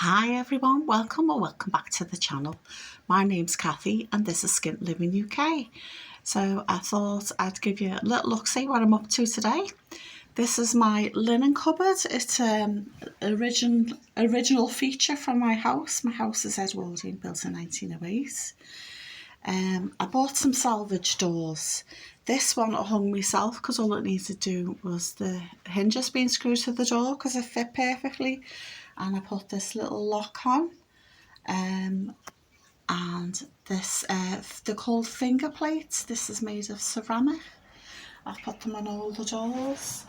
Hi everyone, welcome or welcome back to the channel. My name's Cathy and this is Skint Living UK. So I thought I'd give you a little look, see what I'm up to today. This is my linen cupboard. It's original feature from my house. My house is Edwardian, built in 1908. I bought some salvage doors. This one I hung myself because all it needed to do was the hinges being screwed to the door because it fit perfectly. And I put this little lock on. And this, they're called finger plates. This is made of ceramic. I've put them on all the doors.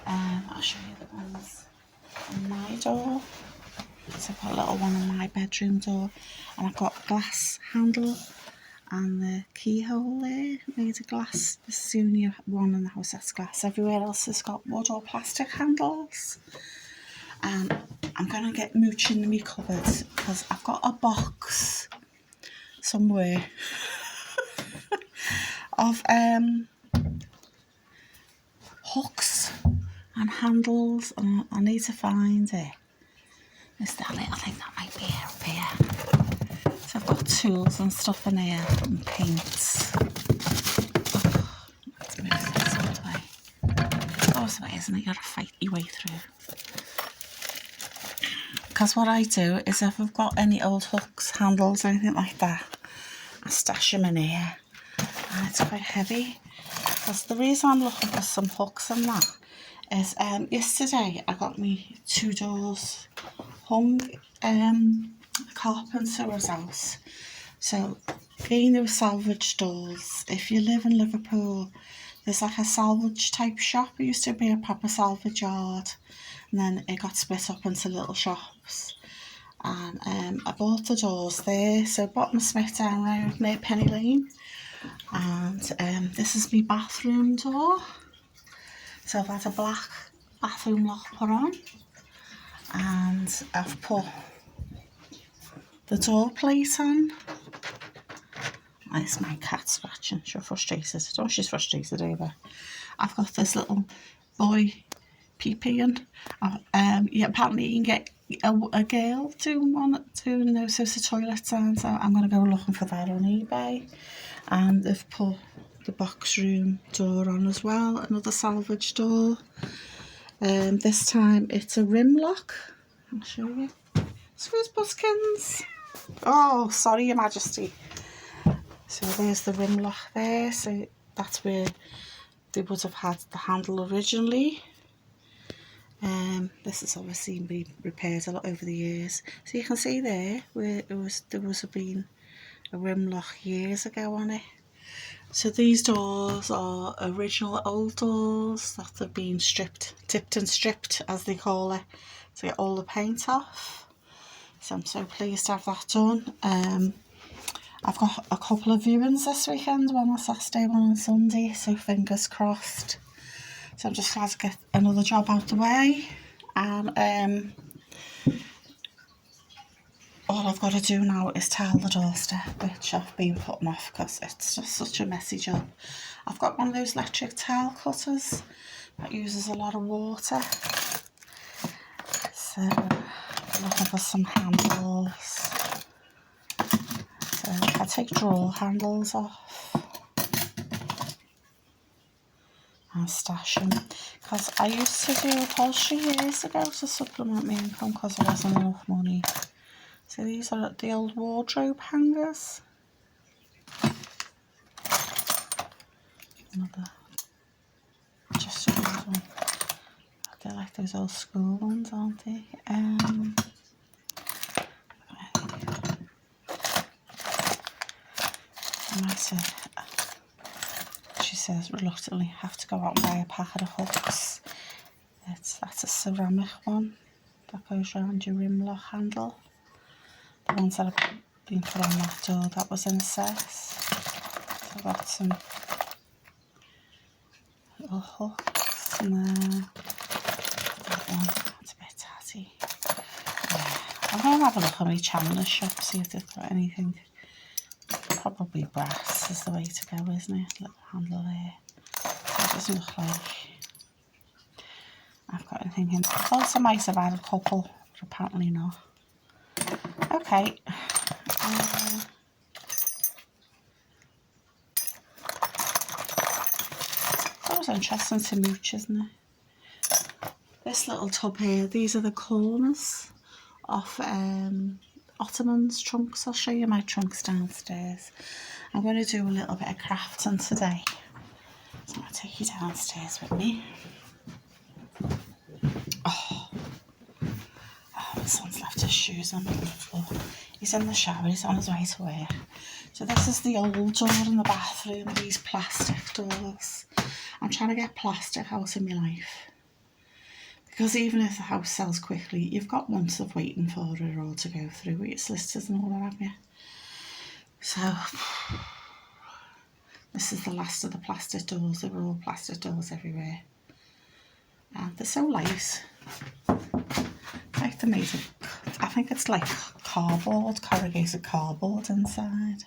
I'll show you the ones on my door. So I've got a little one on my bedroom door. And I've got a glass handle and the keyhole there made of glass. This is the only one in the house that's glass. Everywhere else has got wood or plastic handles. And I'm going to get mooching in my cupboard because I've got a box somewhere of hooks and handles, and I need to find it. Is that it? I think that might be it up here. So I've got tools and stuff in here and paints. Oh, let's move this out of the way. It's always the way, isn't it? You got to fight your way through. Because what I do is if I've got any old hooks, handles, anything like that, I stash them in here. And it's quite heavy. Because the reason I'm looking for some hooks and that is yesterday I got me 2 doors hung. The carpenter was out. So again, there were salvage doors. If you live in Liverpool, there's like a salvage type shop. It used to be a proper salvage yard. And then it got split up into little shops. And I bought the doors there. So I bought my Smith down there near Penny Lane. And this is my bathroom door. So I've had a black bathroom lock put on. And I've put the door plate on. It's my cat scratching. She's frustrated. Oh, she's frustrated over. I've got this little boy peeing. Yeah, apparently you can get a girl doing those sorts of toilets, and so I'm going to go looking for that on eBay. And they've put the box room door on as well, another salvage door. This time it's a rim lock. I'll show you. Squeeze buskins. Oh, sorry, Your Majesty. So there's the rim lock there. So that's where they would have had the handle originally. This has obviously been repaired a lot over the years. So you can see there where there was been a rim lock years ago on it. So these doors are original old doors that have been tipped and stripped as they call it, to get all the paint off. So I'm so pleased to have that done. I've got a couple of viewings this weekend, one on Saturday, one on Sunday, so fingers crossed. So I'm just glad to get another job out the way. And all I've got to do now is tile the doorstep, which I've been putting off because it's just such a messy job. I've got one of those electric tile cutters that uses a lot of water. So I'm looking for some handles. So I take drawer handles off and stash them, because I used to do upholstery years ago to supplement my income because there wasn't enough money. So these are the old wardrobe hangers. Another, just a old one. They're like those old school ones, aren't they? She says reluctantly have to go out and buy a packet of hooks. That's a ceramic one that goes around your rim lock handle. The ones that have been put on that door, that was in a set. So I've got some little hooks and that one, that's a bit tatty. Yeah. I'm going to have a look at my chandler's shop, see if they've got anything. Probably brass is the way to go, isn't it? Little handle there. So it doesn't look like I've got anything in. I also might have had a couple, but apparently not. Okay. That was interesting to mooch, isn't it? This little tub here, these are the corners of ottomans, trunks. I'll show you my trunks downstairs. I'm going to do a little bit of crafting today. So I'll take you downstairs with me. Oh, my son's left his shoes on the floor. He's in the shower, he's on his way to work. So this is the old door in the bathroom, these plastic doors. I'm trying to get plastic out of my life. Because even if the house sells quickly, you've got months of waiting for it all to go through with your solicitors and all that, haven't you? So, this is the last of the plastic doors. There were all plastic doors everywhere. And they're so light. Like they're made of, I think it's like cardboard, corrugated cardboard inside.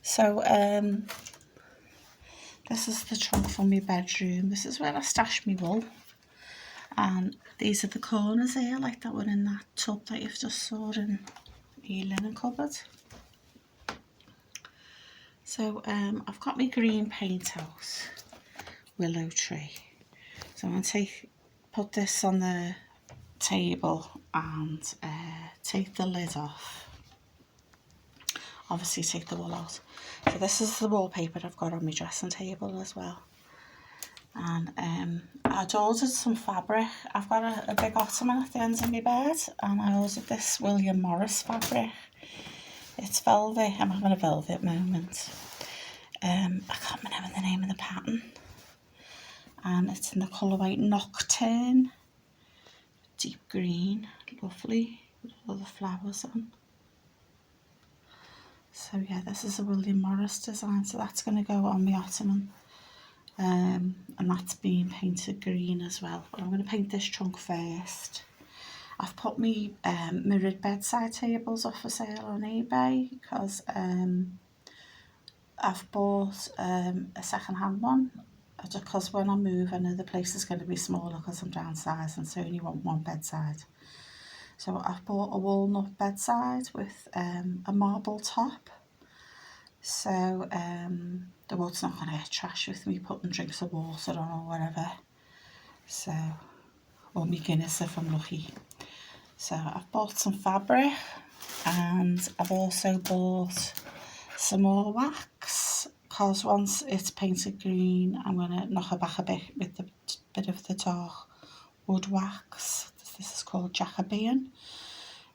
So, this is the trunk from my bedroom. This is where I stash my wool. And these are the corners here, like that one in that tub that you've just saw in your linen cupboard. So I've got my green paint out, willow tree. So I'm going to put this on the table and take the lid off. Obviously take the wool out. So this is the wallpaper I've got on my dressing table as well. And I'd ordered some fabric. I've got a big ottoman at the end of my bed, and I ordered this William Morris fabric. It's velvet. I'm having a velvet moment. I can't remember the name of the pattern. And it's in the colour white Nocturne. Deep green. Lovely. With all the flowers on. So yeah, this is a William Morris design. So that's going to go on my ottoman. And that's being painted green as well. But I'm going to paint this trunk first. I've put my mirrored bedside tables up for sale on eBay because I've bought a second-hand one, because when I move I know the place is going to be smaller because I'm downsizing, so I only want one bedside. So I've bought a walnut bedside with a marble top. So the water's not going to get trash with me putting drinks of water on or whatever. So, or my Guinness if I'm lucky. So I've bought some fabric, and I've also bought some more wax, because once it's painted green I'm going to knock it back a bit with the bit of the dark wood wax. This is called Jacobean.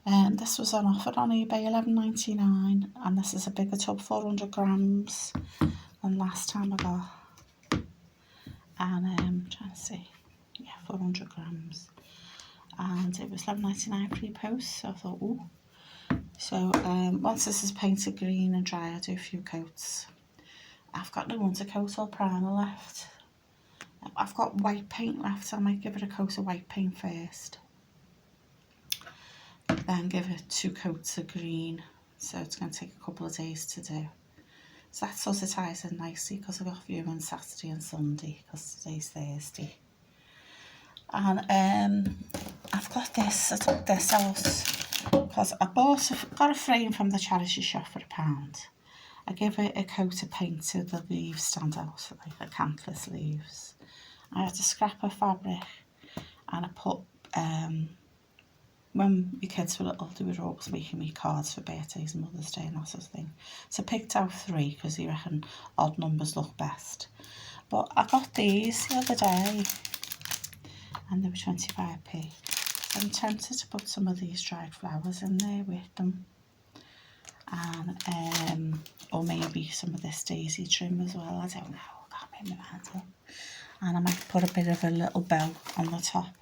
And this was on offer on eBay, $11.99, and this is a bigger tub, 400 grams than last time I got. And I'm trying to see, yeah, 400 grams, and it was $11.99 pre-post. So I thought, ooh. So once this is painted green and dry, I'll do a few coats. I've got no undercoat or primer left. I've got white paint left, so I might give it a coat of white paint first. Then give it 2 coats of green, so it's going to take a couple of days to do. So that sort of ties in nicely, because I've got viewing Saturday and Sunday, because today's Thursday. And I've got this, I took this out because I got a frame from the charity shop for £1. I give it a coat of paint so the leaves stand out, like the cantless leaves. I had to scrap a fabric, and I put, when my kids were little, they were always making me cards for birthdays and Mother's Day and that sort of thing. So I picked out 3 because they reckon odd numbers look best. But I got these the other day, and they were 25p. So I'm tempted to put some of these dried flowers in there with them. And or maybe some of this daisy trim as well. I don't know, I can't make my mind up. And I might put a bit of a little bow on the top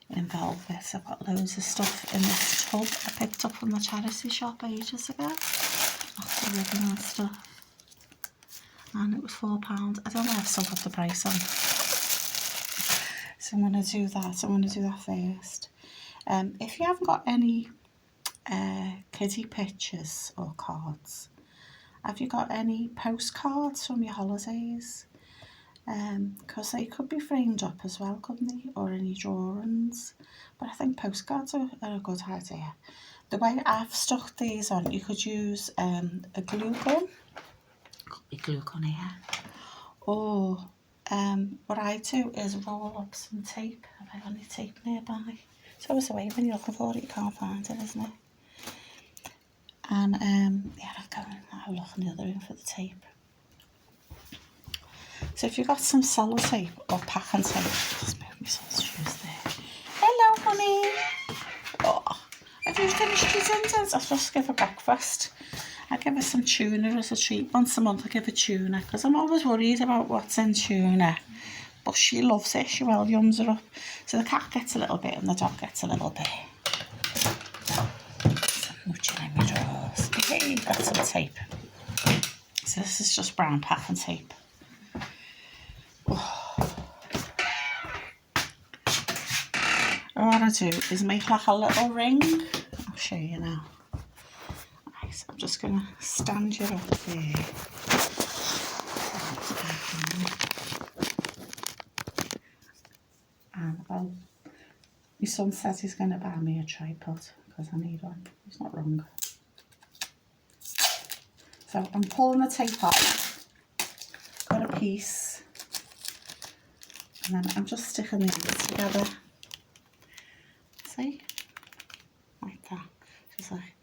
in velvet. I've got loads of stuff in this tub I picked up from the charity shop ages ago. Lots of ribbon and stuff. And it was £4. I don't know if I've still got the price on. So I'm going to do that. I'm going to do that first. If you haven't got any kiddie pictures or cards, have you got any postcards from your holidays? because they could be framed up as well, couldn't they, or any drawings, but I think postcards are a good idea. The way I've stuck these on, you could use a glue gun, got my glue gun here, or what I do is roll up some tape. Have I got any tape nearby? It's always the way when you're looking for it, you can't find it, isn't it? And yeah, I'll go and have a look in the other room for the tape. So if you've got some sellotape or packing tape, just move my son's shoes there. Hello, honey. Oh, have you finished your dinners? I've just give her breakfast. I give her some tuna as a treat. Once a month I give her tuna, because I'm always worried about what's in tuna. But she loves it, she well yums her up. So the cat gets a little bit and the dog gets a little bit. Some mooching in my drawers. Okay, you've got some tape. So this is just brown packing tape. What I do is make like a little ring. I'll show you now. Right, so I'm just going to stand you up there. And my son says he's going to buy me a tripod because I need one. He's not wrong. So I'm pulling the tape off. Got a piece. And then I'm just sticking these together. See? Like that. Just like,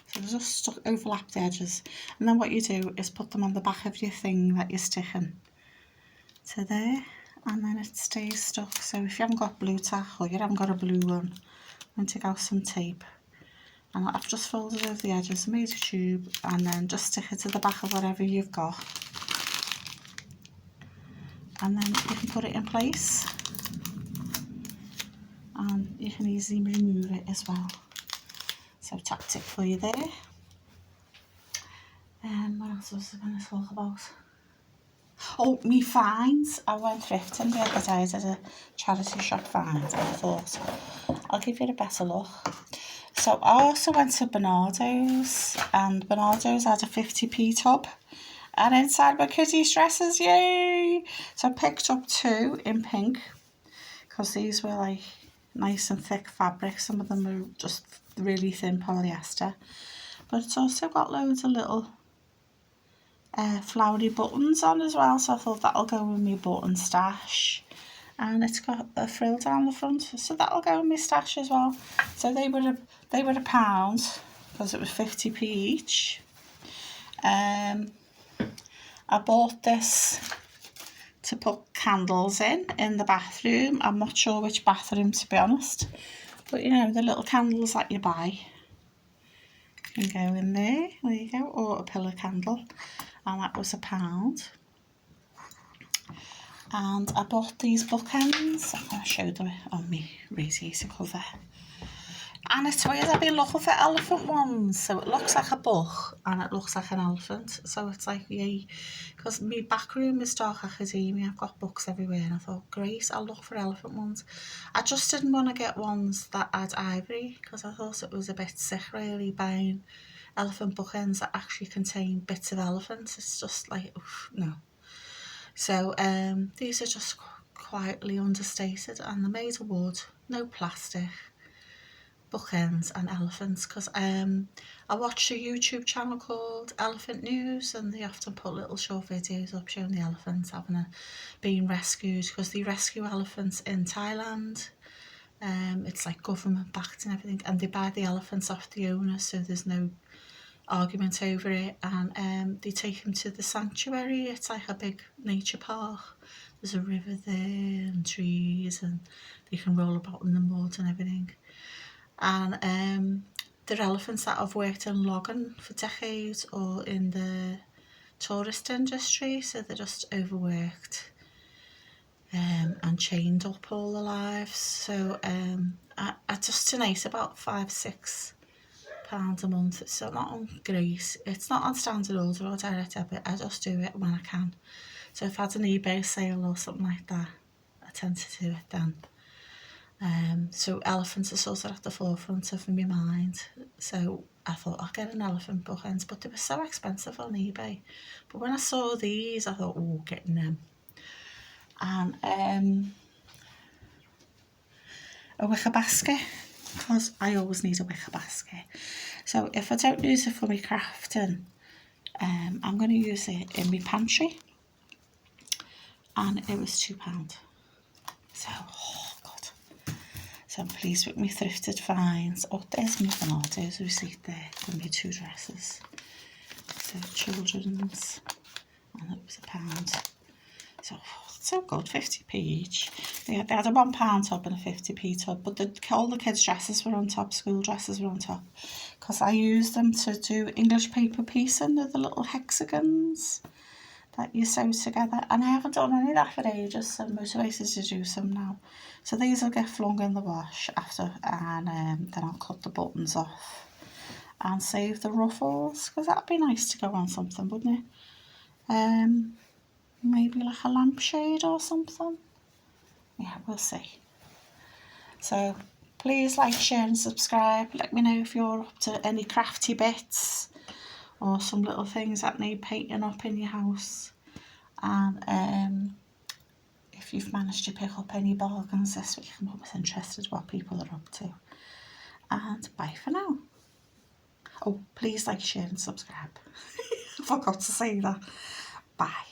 so they're just stuck, overlap the edges. And then what you do is put them on the back of your thing that you're sticking to there. And then it stays stuck. So if you haven't got blue tack or you haven't got a blue one, then take out some tape. And I've just folded over the edges, made a tube, and then just stick it to the back of whatever you've got. And then you can put it in place. And you can easily remove it as well. So tactic for you there. What else was I going to talk about? Oh, me finds. I went thrifting the other day. I did a charity shop finds, and I thought I'll give you a better look. So I also went to Bernardo's, and Bernardo's had a 50p tub, and inside were kitty's dresses, yay! So I picked up 2 in pink, because these were like nice and thick fabric. Some of them were just really thin polyester, but it's also got loads of little flowery buttons on as well, so I thought that'll go with my button stash. And it's got a frill down the front, so that'll go in my stash as well. So they were £1 because it was 50p each. I bought this to put candles in the bathroom. I'm not sure which bathroom, to be honest, but you know, the little candles that you buy can go in there. There you go, or a pillar candle, and that was £1. And I bought these bookends. I'm going to show them on my radiator cover. And it's weird, I've been looking for elephant ones. So it looks like a book and it looks like an elephant. So it's like, yay. Because my back room is dark academia. I've got books everywhere. And I thought, great, I'll look for elephant ones. I just didn't want to get ones that had ivory, because I thought it was a bit sick, really, buying elephant bookends that actually contain bits of elephants. It's just like, oof, no. So these are just quietly understated, and they're made of wood, no plastic, bookends and elephants. Because I watched a YouTube channel called Elephant News, and they often put little short videos up showing the elephants being rescued, because they rescue elephants in Thailand. It's like government backed and everything, and they buy the elephants off the owner, so there's no argument over it. And they take him to the sanctuary. It's like a big nature park. There's a river there and trees, and they can roll about in the mud and everything. And they're elephants that have worked in logging for decades or in the tourist industry, so they're just overworked and chained up all their lives. So I just donate about £5-6 a month. It's not on great. It's not on standard order or direct debit. I just do it when I can. So if I had an eBay sale or something like that, I tend to do it then. So elephants are sort of at the forefront of my mind. So I thought I'll get an elephant bookends, but they were so expensive on eBay. But when I saw these, I thought, oh, getting them. and a wicker basket, because I always need a wicker basket. So if I don't use it for my crafting, I'm going to use it in my pantry, and it was £2. So, oh God. So I'm pleased with my thrifted finds. Oh, there's my there's a receipt there for my 2 dresses. So children's, and it was £1. So good, 50p each. They had a £1 tub and a 50p tub, but all the kids' dresses were on top, school dresses were on top, because I used them to do English paper piecing with the little hexagons that you sew together, and I haven't done any of that for ages, so I'm motivated to do some now. So these will get flung in the wash after, and then I'll cut the buttons off and save the ruffles, because that'd be nice to go on something, wouldn't it? Maybe like a lampshade or something. Yeah, we'll see. So please like, share and subscribe. Let me know if you're up to any crafty bits or some little things that need painting up in your house. And if you've managed to pick up any bargains this week, I'm always interested what people are up to. And bye for now. Oh, please like, share and subscribe. I forgot to say that. Bye.